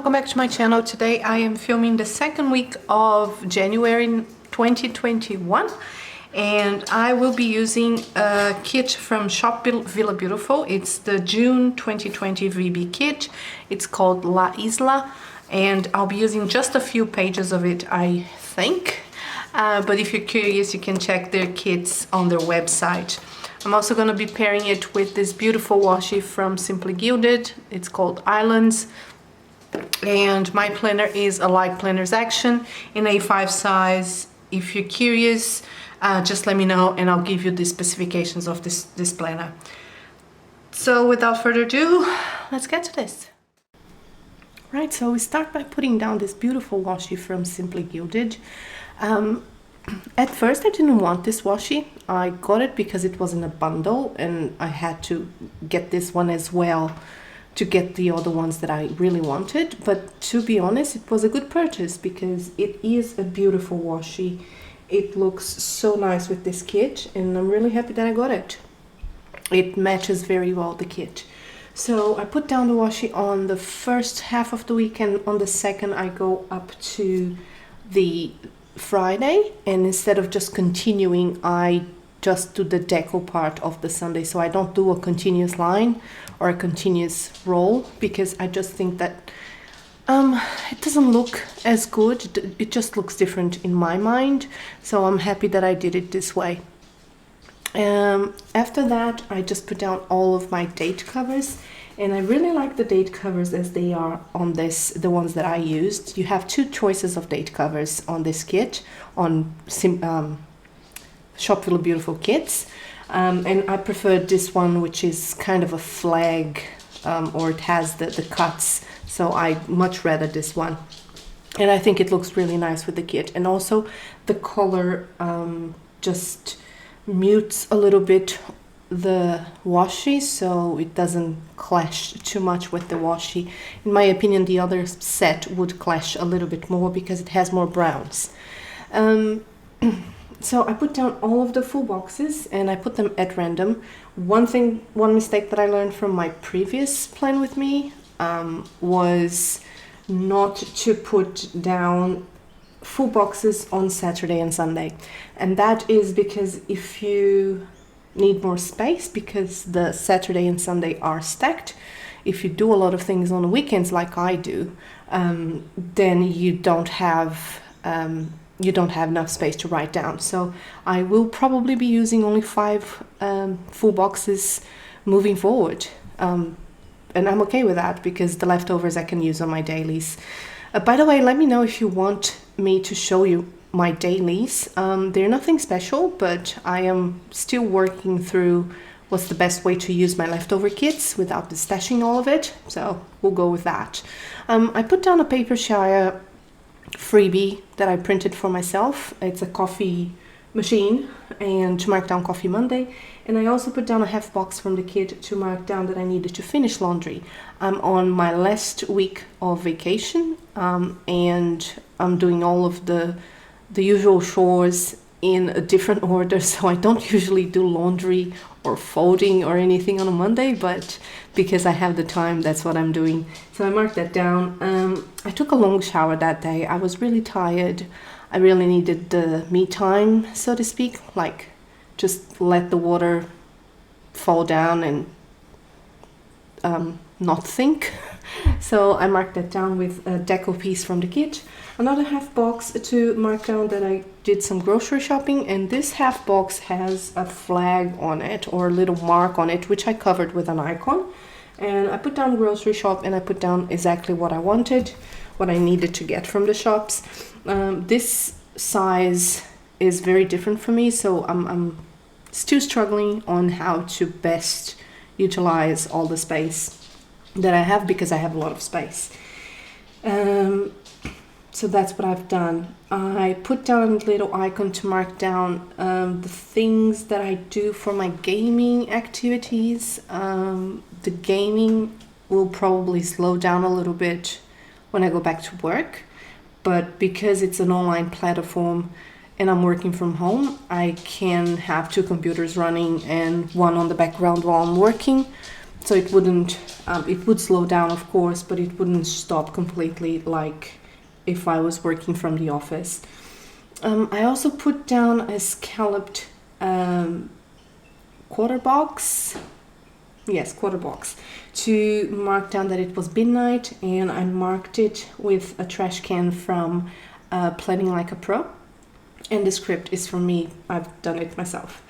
welcome back to my channel. Today I am filming the second week of January 2021 and I will be using a kit from shop VillaBeauttiful. It's the June 2020 VB kit. It's called Isla and I'll be using just a few pages of it, I think. But if you're curious, you can check their kits on their website. I'm also going to be pairing it with this beautiful washi from Simply Gilded. It's called Islands. And my planner is a Light Planners Action in A5 size. If you're curious, just let me know and I'll give you the specifications of this planner. So without further ado, let's get to this. Right, so we start by putting down this beautiful washi from Simply Gilded. At first I didn't want this washi. I got it because it was in a bundle and I had to get this one as well to get the other ones that I really wanted. But to be honest, it was a good purchase because it is a beautiful washi. It looks so nice with this kit and I'm really happy that I got it. It matches very well the kit. So I put down the washi on the first half of the week and on the second I go up to the Friday, and instead of just continuing, I just do the deco part of the Sunday. So I don't do a continuous line or a continuous roll because I just think that it doesn't look as good. It just looks different in my mind. So I'm happy that I did it this way. After that, I just put down all of my date covers. And I really like the date covers as they are on this, the ones that I used. You have two choices of date covers on this kit, on Shop VillaBeauttiful kits. And I preferred this one, which is kind of a flag, or it has the cuts. So I much rather this one. And I think it looks really nice with the kit. And also the color just mutes a little bit the washi, so it doesn't clash too much with the washi. In my opinion, the other set would clash a little bit more because it has more browns. So I put down all of the full boxes and I put them at random. One mistake that I learned from my previous plan with me was not to put down full boxes on Saturday and Sunday. And that is because if you need more space, because the Saturday and Sunday are stacked, if you do a lot of things on the weekends like I do, then you don't have enough space to write down. So I will probably be using only 5 full boxes moving forward, and I'm okay with that because the leftovers I can use on my dailies. By the way, let me know if you want me to show you my dailies. They're nothing special, but I am still working through what's the best way to use my leftover kits without stashing all of it, so we'll go with that. I put down a paper shire freebie that I printed for myself. It's a coffee machine and to mark down Coffee Monday, and I also put down a half box from the kit to mark down that I needed to finish laundry. I'm on my last week of vacation and I'm doing all of the usual chores in a different order, so I don't usually do laundry or folding or anything on a Monday, but because I have the time, that's what I'm doing. So I marked that down. I took a long shower that day. I was really tired. I really needed the me time, so to speak, like just let the water fall down and not think. So I marked that down with a deco piece from the kit. Another half box to mark down that I did some grocery shopping, and this half box has a flag on it or a little mark on it, which I covered with an icon. And I put down grocery shop and I put down exactly what I wanted, what I needed to get from the shops. This size is very different for me, so I'm still struggling on how to best utilize all the space that I have because I have a lot of space. So that's what I've done. I put down a little icon to mark down the things that I do for my gaming activities. The gaming will probably slow down a little bit when I go back to work, but because it's an online platform and I'm working from home, I can have 2 computers running and one on the background while I'm working. so it wouldn't, it would slow down of course, but it wouldn't stop completely like if I was working from the office. I also put down a scalloped quarter box, yes, quarter box, to mark down that it was midnight, and I marked it with a trash can from Planning Like a Pro, and the script is from me. I've done it myself.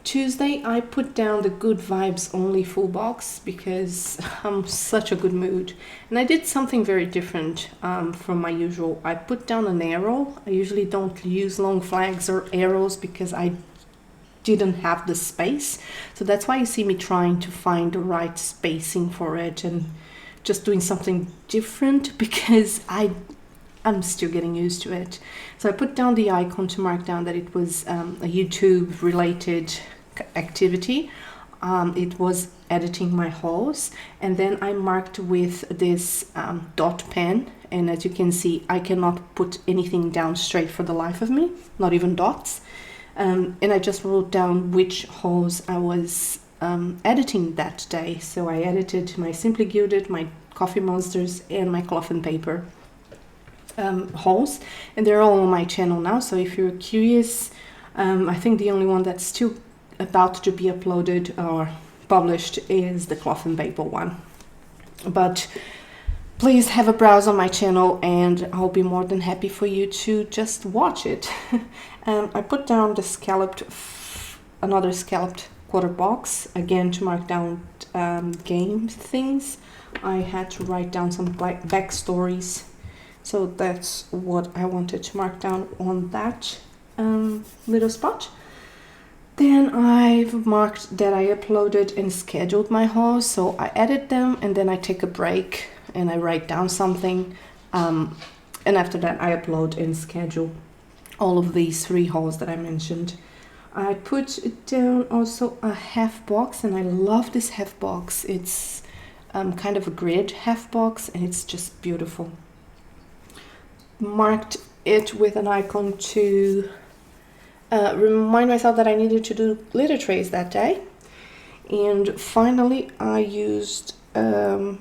Tuesday I put down the Good Vibes Only full box because I'm such a good mood, and I did something very different from my usual. I put down an arrow. I usually don't use long flags or arrows because I didn't have the space, so that's why you see me trying to find the right spacing for it and just doing something different because I'm still getting used to it. So I put down the icon to mark down that it was a YouTube related activity. It was editing my hauls, and then I marked with this dot pen, and as you can see I cannot put anything down straight for the life of me, not even dots. And I just wrote down which hauls I was editing that day. So I edited my Simply Gilded, my Coffee Monsters, and my Cloth and Paper hauls, and they're all on my channel now. So if you're curious, I think the only one that's still about to be uploaded or published is the Cloth and Paper one. But please have a browse on my channel and I'll be more than happy for you to just watch it. I put down the another scalloped quarter box, again to mark down game things. I had to write down some backstories, so that's what I wanted to mark down on that little spot. Then I've marked that I uploaded and scheduled my hauls, so I edit them and then I take a break and I write down something, and after that I upload and schedule all of these 3 hauls that I mentioned. I put down also a half box, and I love this half box. It's kind of a grid half box, and it's just beautiful. Marked it with an icon to remind myself that I needed to do glitter trays that day. And finally I used a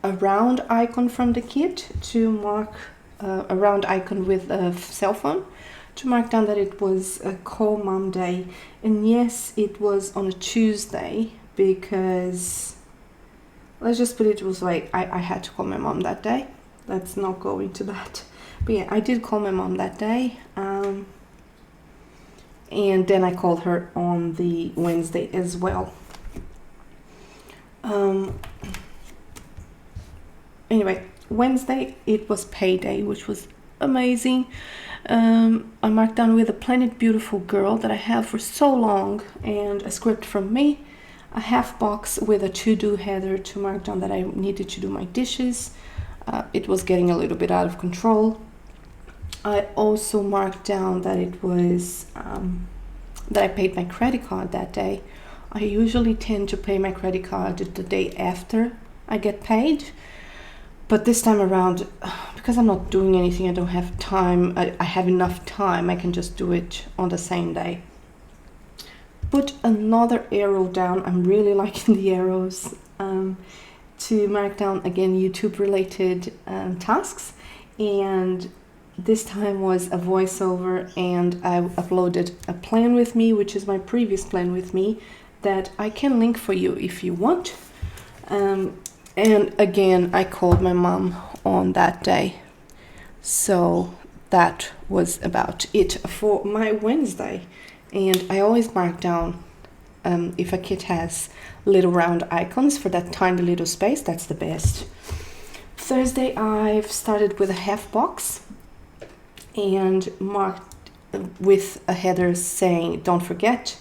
round icon from the kit to mark a round icon with a cell phone to mark down that it was a Call Mom Day. And yes, it was on a Tuesday because, let's just put it was like I had to call my mom that day. Let's not go into that. But yeah, I did call my mom that day. And then I called her on the Wednesday as well. Anyway, Wednesday it was payday, which was amazing. I marked down with a Planet Beautiful girl that I have for so long, and a script from me, a half box with a to-do header to mark down that I needed to do my dishes. It was getting a little bit out of control. I also marked down that it was that I paid my credit card that day. I usually tend to pay my credit card the day after I get paid, but this time around, because I'm not doing anything, I don't have time, I have enough time, I can just do it on the same day. Put another arrow down. I'm really liking the arrows, to mark down again YouTube related tasks, and this time was a voiceover, and I uploaded a plan with me, which is my previous plan with me, that I can link for you if you want. And again, I called my mom on that day. So that was about it for my Wednesday. And I always mark down if a kit has little round icons for that tiny little space, that's the best. Thursday, I've started with a half box and marked with a header saying don't forget.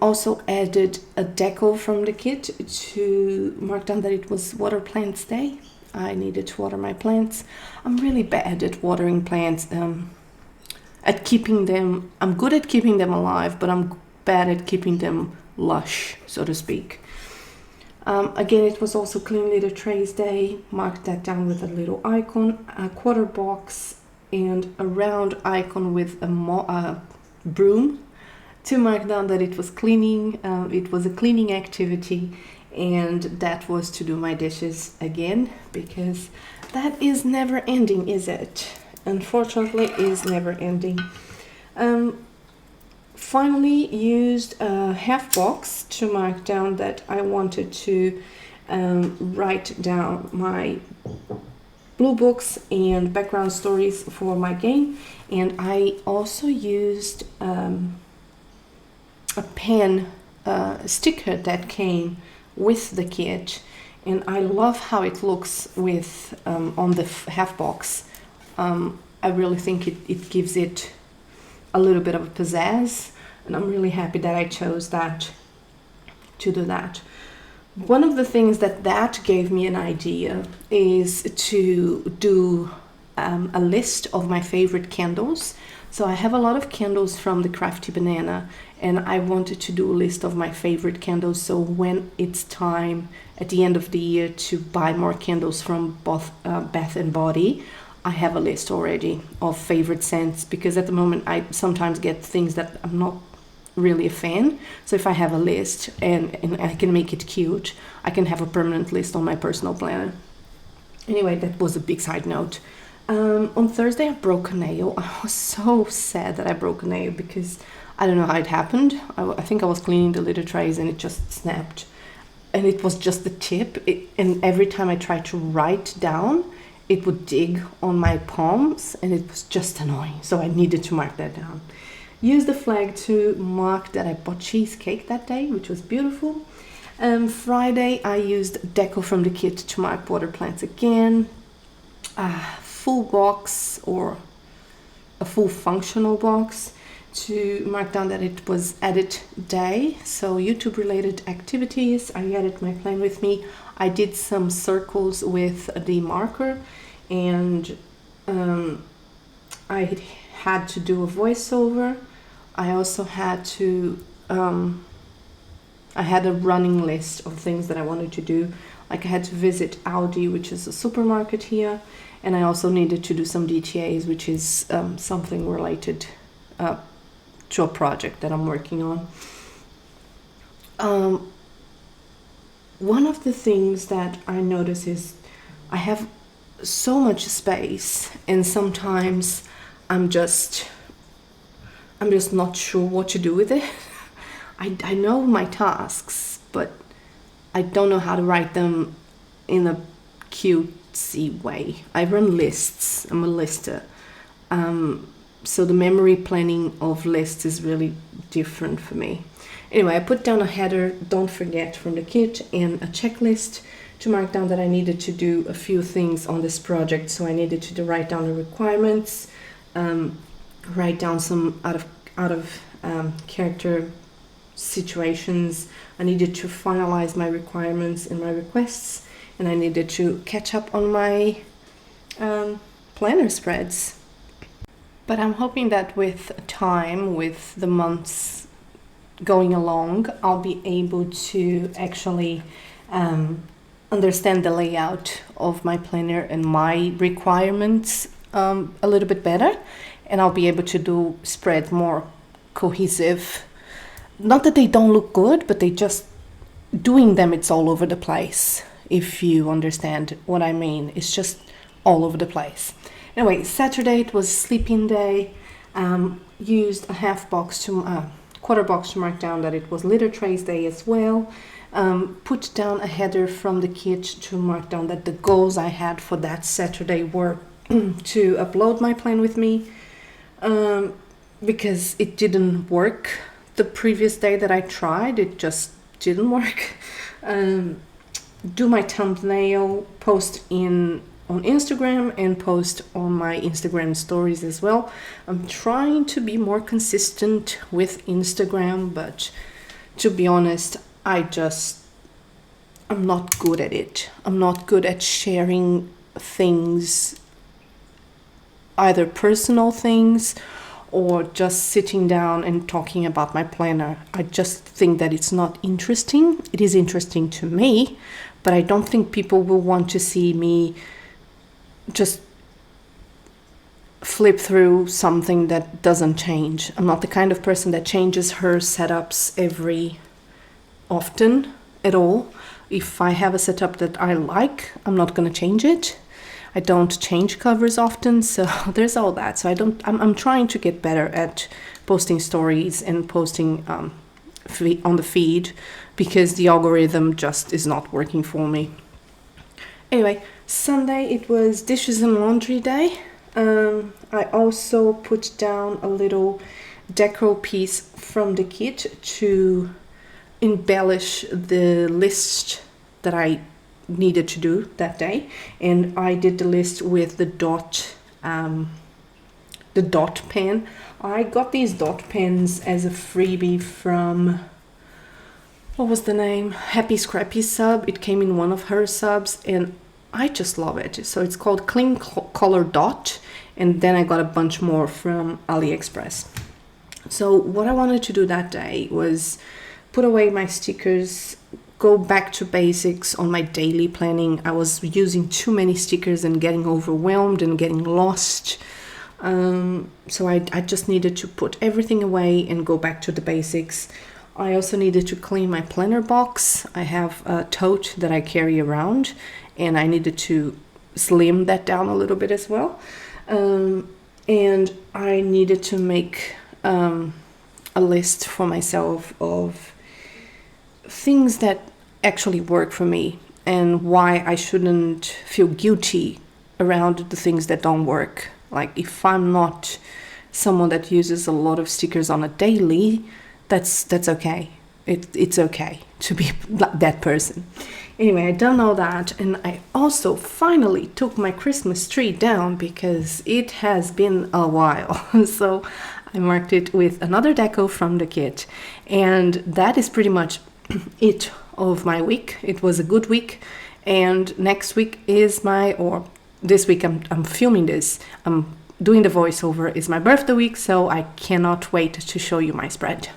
Also added a deco from the kit to mark down that it was Water Plants Day. I needed to water my plants. I'm really bad at watering plants, at keeping them. I'm good at keeping them alive, but I'm bad at keeping them lush, so to speak. Again, it was also Clean Litter Trays Day. Marked that down with a little icon, a quarter box, and a round icon with a broom. to mark down that it was cleaning. It was a cleaning activity, and that was to do my dishes again, because that is never ending, is it? Unfortunately, is never ending. Finally used a half box to mark down that I wanted to write down my blue books and background stories for my game, and I also used a pen sticker that came with the kit, and I love how it looks with on the half box. I really think it gives it a little bit of a pizzazz, and I'm really happy that I chose that to do that. One of the things that gave me an idea is to do a list of my favorite candles. So I have a lot of candles from the Crafty Banana, and I wanted to do a list of my favorite candles, so when it's time at the end of the year to buy more candles from both Bath and Body, I have a list already of favorite scents, because at the moment I sometimes get things that I'm not really a fan. So if I have a list and I can make it cute, I can have a permanent list on my personal planner. Anyway, that was a big side note. On Thursday I broke a nail. I was so sad that I broke a nail, because I don't know how it happened. I think I was cleaning the litter trays and it just snapped, and it was just the tip, and every time I tried to write down, it would dig on my palms, and it was just annoying, so I needed to mark that down. Used the flag to mark that I bought cheesecake that day, which was beautiful. Friday I used deco from the kit to mark water plants again. Full box, or a full functional box, to mark down that it was edit day, so YouTube related activities. I added my plan with me. I did some circles with the marker, and I had to do a voiceover. I also had to I had a running list of things that I wanted to do. Like I had to visit Aldi, which is a supermarket here, and I also needed to do some DTAs, which is something related to a project that I'm working on. One of the things that I notice is I have so much space, and sometimes I'm just not sure what to do with it. I know my tasks, but I don't know how to write them in a cutesy way. I run lists. I'm a lister. So the memory planning of lists is really different for me. Anyway, I put down a header, don't forget, from the kit, and a checklist to mark down that I needed to do a few things on this project. So I needed to write down the requirements, write down some out of character situations. I needed to finalize my requirements and my requests, and I needed to catch up on my planner spreads. But I'm hoping that with time, with the months going along, I'll be able to actually understand the layout of my planner and my requirements a little bit better, and I'll be able to do spreads more cohesive. Not that they don't look good, but they just, doing them, it's all over the place, if you understand what I mean. It's just all over the place. Anyway, Saturday it was sleeping day. Used a quarter box to mark down that it was litter trays day as well. Put down a header from the kit to mark down that the goals I had for that Saturday were to upload my plan with me, because it didn't work the previous day that I tried. It just didn't work. Do my thumbnail, post on Instagram, and post on my Instagram stories as well. I'm trying to be more consistent with Instagram, but to be honest, I'm not good at it. I'm not good at sharing things, either personal things or just sitting down and talking about my planner. I just think that it's not interesting. It is interesting to me, but I don't think people will want to see me just flip through something that doesn't change. I'm not the kind of person that changes her setups every often at all. If I have a setup that I like, I'm not gonna change it. I don't change covers often, so there's all that. So I'm trying to get better at posting stories and posting on the feed, because the algorithm just is not working for me. Anyway, Sunday it was dishes and laundry day. I also put down a little decor piece from the kit to embellish the list that I needed to do that day, and I did the list with the dot pen. I got these dot pens as a freebie from, what was the name? Happy Scrappy sub. It came in one of her subs and I just love it. So it's called Clean Color Dot, and then I got a bunch more from AliExpress. So what I wanted to do that day was put away my stickers, go back to basics on my daily planning. I was using too many stickers and getting overwhelmed and getting lost. So I just needed to put everything away and go back to the basics. I also needed to clean my planner box. I have a tote that I carry around, and I needed to slim that down a little bit as well. And I needed to make a list for myself of things that actually work for me and why I shouldn't feel guilty around the things that don't work. Like, if I'm not someone that uses a lot of stickers on a daily, that's okay. It's okay to be that person. Anyway, I done all that, and I also finally took my Christmas tree down because it has been a while. So I marked it with another deco from the kit, and that is pretty much it of my week. It was a good week, and next week is this week I'm filming this, I'm doing the voiceover, is my birthday week, so I cannot wait to show you my spread.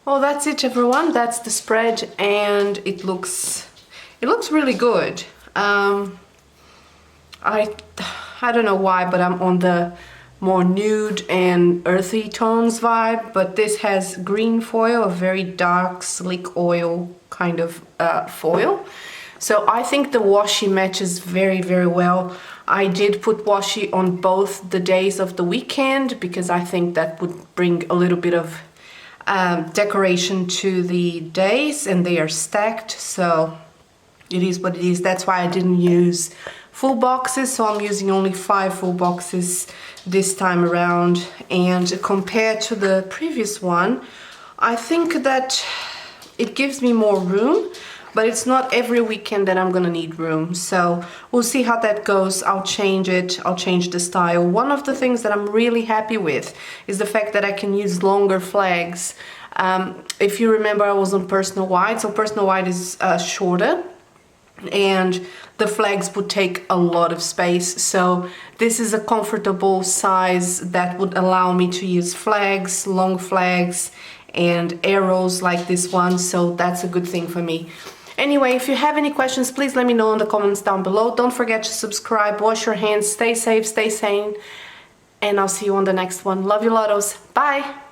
Well, that's it, everyone. That's the spread, and it looks really good. I don't know why, but I'm on the more nude and earthy tones vibe, but this has green foil, a very dark slick oil kind of foil. So I think the washi matches very, very well. I did put washi on both the days of the weekend because I think that would bring a little bit of decoration to the days, and they are stacked, so it is what it is. That's why I didn't use full boxes, so I'm using only 5 full boxes this time around. And compared to the previous one, I think that it gives me more room, but it's not every weekend that I'm gonna need room, so we'll see how that goes. I'll change it, I'll change the style. One of the things that I'm really happy with is the fact that I can use longer flags. If you remember, I was on personal white, so personal white is shorter, and the flags would take a lot of space, so this is a comfortable size that would allow me to use flags, long flags, and arrows like this one, so that's a good thing for me. Anyway, if you have any questions, please let me know in the comments down below. Don't forget to subscribe, wash your hands, stay safe, stay sane, and I'll see you on the next one. Love you, Lottos. Bye!